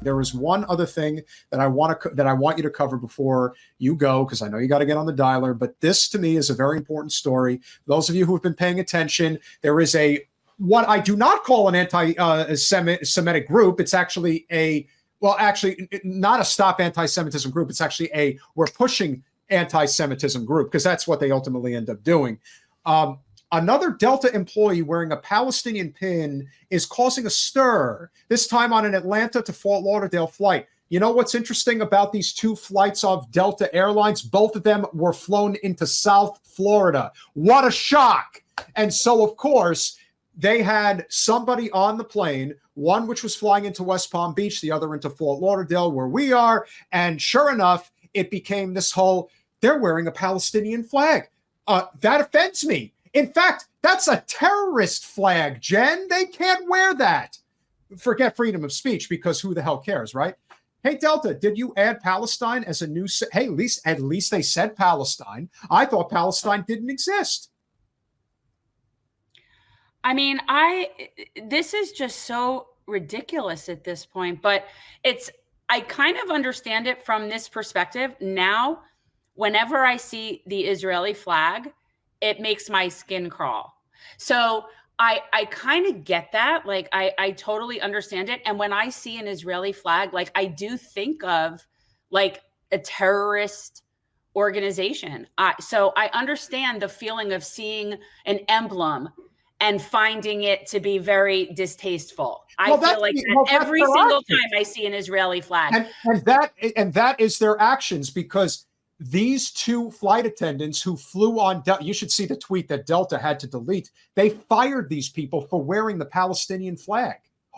There is one other thing that I want you to cover before you go, because I know you got to get on the dialer. But this, to me, is a very important story. Those of you who have been paying attention, there is what I do not call an anti-Semitic group. It's actually not a stop anti-Semitism group. It's actually we're pushing anti-Semitism group, because that's what they ultimately end up doing. Another Delta employee wearing a Palestinian pin is causing a stir, this time on an Atlanta to Fort Lauderdale flight. You know what's interesting about these two flights of Delta Airlines? Both of them were flown into South Florida. What a shock. And so, of course, they had somebody on the plane, one which was flying into West Palm Beach, the other into Fort Lauderdale, where we are. And sure enough, it became this whole, they're wearing a Palestinian flag. That offends me. In fact, that's a terrorist flag, Jen. They can't wear that. Forget freedom of speech, because who the hell cares, right? Hey, Delta, did you add Palestine as a new... Hey, at least they said Palestine. I thought Palestine didn't exist. I mean, this is just so ridiculous at this point, but I kind of understand it from this perspective. Now, whenever I see the Israeli flag, it makes my skin crawl. So I kind of get that. Like, I totally understand it. And when I see an Israeli flag, like, I do think of like a terrorist organization. So I understand the feeling of seeing an emblem and finding it to be very distasteful. I feel like every single time I see an Israeli flag. And that is their actions, because these two flight attendants who flew on, you should see the tweet that Delta had to delete. They fired these people for wearing the Palestinian flag,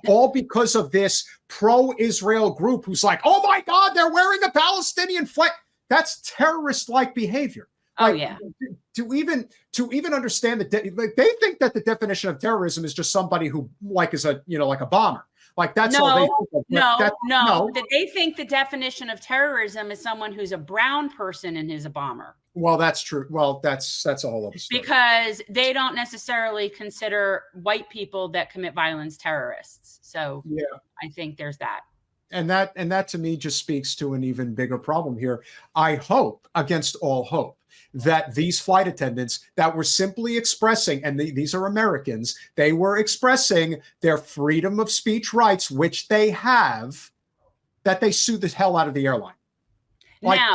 all because of this pro-Israel group who's like, oh my God, they're wearing a Palestinian flag. That's terrorist-like behavior. Oh, yeah. To even understand that they think that the definition of terrorism is just somebody who is a bomber. Like, that's all they think of. No. They think the definition of terrorism is someone who's a brown person and is a bomber. Well, that's true. Well, that's a whole other story. Because they don't necessarily consider white people that commit violence terrorists. So yeah, I think there's that. And that to me just speaks to an even bigger problem here. I hope, against all hope, that these flight attendants that were simply expressing, and these are Americans, they were expressing their freedom of speech rights, which they have, that they sue the hell out of the airline. Now,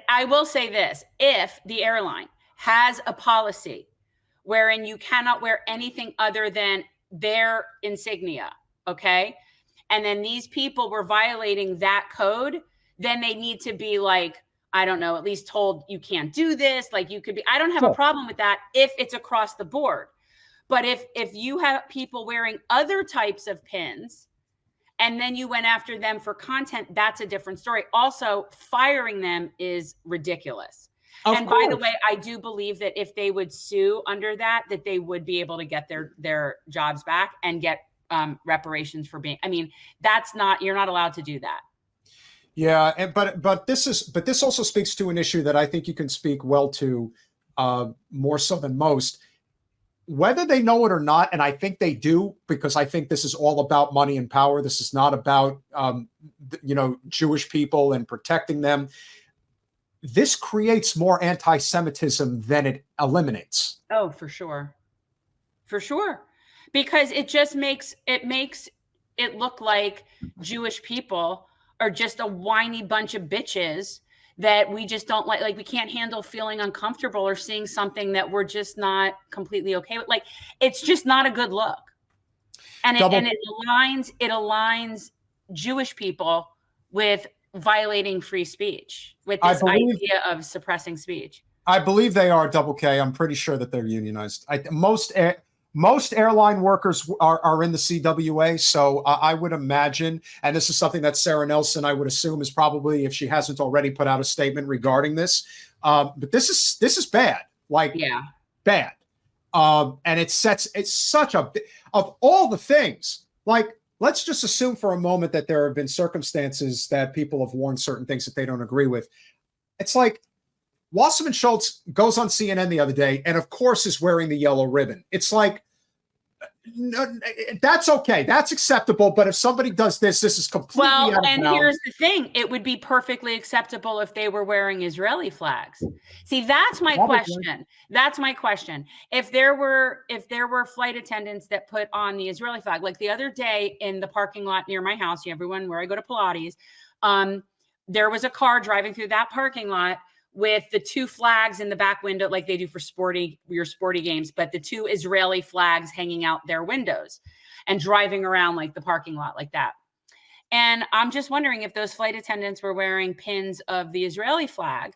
I will say this, if the airline has a policy wherein you cannot wear anything other than their insignia, okay, and then these people were violating that code, then they need to be like, I don't know, at least told you can't do this. Like, you could be, I don't have a problem with that if it's across the board. But if you have people wearing other types of pins and then you went after them for content, that's a different story. Also, firing them is ridiculous. And by the way, I do believe that if they would sue under that they would be able to get their jobs back and get reparations for being, I mean, you're not allowed to do that. Yeah, but this also speaks to an issue that I think you can speak well to, more so than most, whether they know it or not. And I think they do, because I think this is all about money and power. This is not about Jewish people and protecting them. This creates more anti-Semitism than it eliminates. Oh, for sure, because it just makes it look like Jewish people are just a whiny bunch of bitches that we just don't like we can't handle feeling uncomfortable or seeing something that we're just not completely okay with. Like, it's just not a good look. And it aligns Jewish people with violating free speech, with this idea of suppressing speech. I believe they are, Double K. I'm pretty sure that they're unionized. Most airline workers are in the CWA, so I would imagine, and this is something that Sarah Nelson, I would assume, is probably, if she hasn't already, put out a statement regarding this. But this is bad, bad. And it's such a, of all the things, like, let's just assume for a moment that there have been circumstances that people have worn certain things that they don't agree with. It's like, Wasserman Schultz goes on CNN the other day and, of course, is wearing the yellow ribbon. It's like, No, that's okay. That's acceptable. But if somebody does this, this is completely out of and bounds. here's the thing. It would be perfectly acceptable if they were wearing Israeli flags. See, that's my question. That's my question. If there were flight attendants that put on the Israeli flag, like the other day in the parking lot near my house, everyone where I go to Pilates, there was a car driving through that parking lot with the two flags in the back window, like they do for your sporty games, but the two Israeli flags hanging out their windows and driving around like the parking lot like that. And I'm just wondering if those flight attendants were wearing pins of the Israeli flag,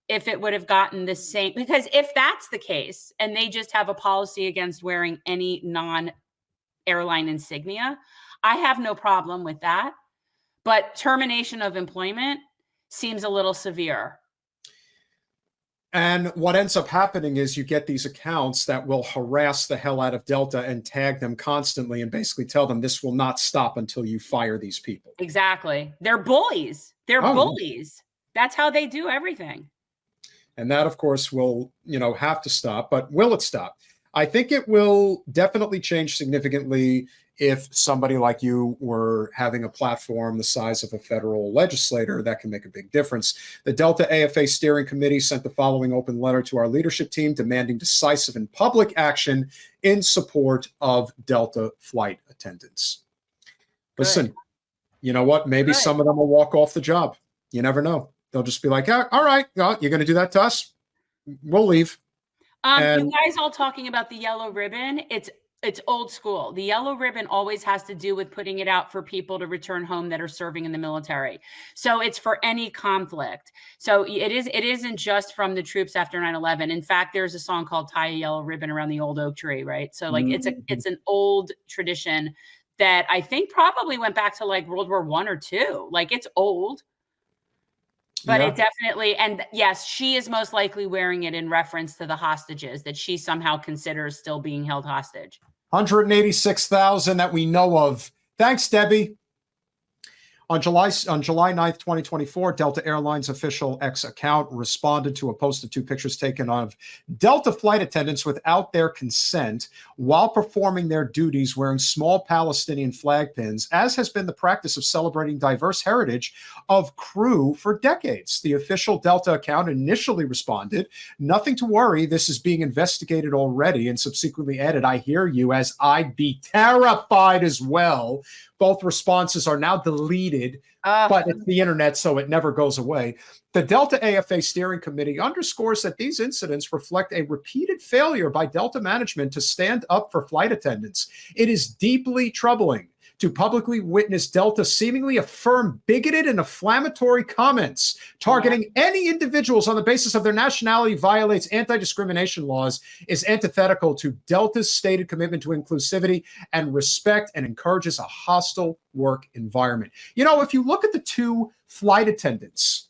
if it would have gotten the same, because if that's the case and they just have a policy against wearing any non-airline insignia, I have no problem with that. But termination of employment seems a little severe. And what ends up happening is you get these accounts that will harass the hell out of Delta and tag them constantly and basically tell them this will not stop until you fire these people. Exactly. They're bullies. They're bullies. That's how they do everything. And that, of course, will, have to stop. But will it stop? I think it will definitely change significantly if somebody like you were having a platform the size of a federal legislator. That can make a big difference. The Delta AFA Steering Committee sent the following open letter to our leadership team demanding decisive and public action in support of Delta flight attendants. Good. Listen, you know what? Maybe some of them will walk off the job. You never know. They'll just be like, all right, you're going to do that to us? We'll leave. You guys all talking about the yellow ribbon. It's old school. The yellow ribbon always has to do with putting it out for people to return home that are serving in the military. So it's for any conflict. So it isn't just from the troops after 9/11. In fact, there's a song called Tie a Yellow Ribbon Around the Old Oak Tree, right? So like it's an old tradition that I think probably went back to like World War I or II. Like it's old. But it definitely, and yes, she is most likely wearing it in reference to the hostages that she somehow considers still being held hostage. 186,000 that we know of. Thanks, Debbie. On July 9th, 2024, Delta Airlines official X account responded to a post of two pictures taken of Delta flight attendants without their consent while performing their duties wearing small Palestinian flag pins, as has been the practice of celebrating diverse heritage of crew for decades. The official Delta account initially responded, "Nothing to worry, this is being investigated already," and subsequently added, "I hear you, as I'd be terrified as well." Both responses are now deleted, but it's the internet, so it never goes away. The Delta AFA Steering Committee underscores that these incidents reflect a repeated failure by Delta management to stand up for flight attendants. It is deeply troubling to publicly witness Delta seemingly affirm bigoted and inflammatory comments targeting any individuals on the basis of their nationality, violates anti-discrimination laws, is antithetical to Delta's stated commitment to inclusivity and respect, and encourages a hostile work environment. If you look at the two flight attendants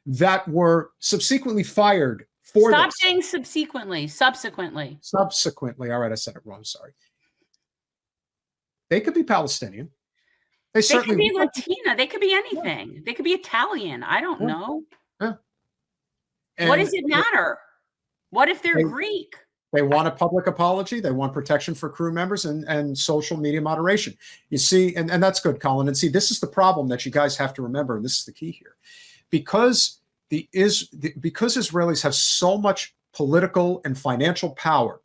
that were subsequently fired for Stop saying subsequently. Subsequently. All right, I said it wrong. Sorry. They could be Palestinian. They could be Latina. They could be anything. Yeah. They could be Italian. I don't know. Yeah. What does it matter? What if they're Greek? They want a public apology. They want protection for crew members and social media moderation. You see, and that's good, Colin. And see, this is the problem that you guys have to remember, and this is the key here. Because Israelis have so much political and financial power,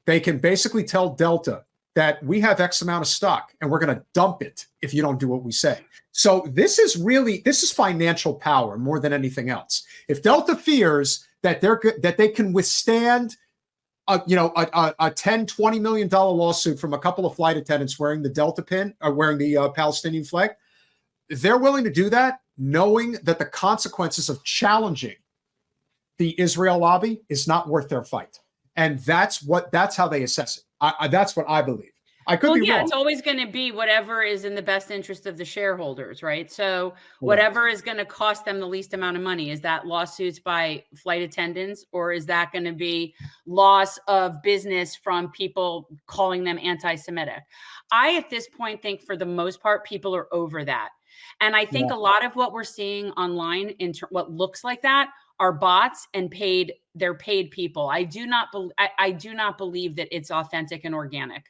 they can basically tell Delta that we have X amount of stock and we're going to dump it if you don't do what we say. So this is financial power more than anything else. If Delta fears that they can withstand a $10-20 million lawsuit from a couple of flight attendants wearing the Delta pin or wearing the Palestinian flag, they're willing to do that, knowing that the consequences of challenging the Israel lobby is not worth their fight. And that's how they assess it. That's what I believe. I could be wrong. It's always going to be whatever is in the best interest of the shareholders, right? So whatever is going to cost them the least amount of money. Is that lawsuits by flight attendants, or is that going to be loss of business from people calling them anti-Semitic? I, at this point, think for the most part, people are over that. And I think a lot of what we're seeing online in what looks like that are bots and they're paid people. I do not believe that it's authentic and organic.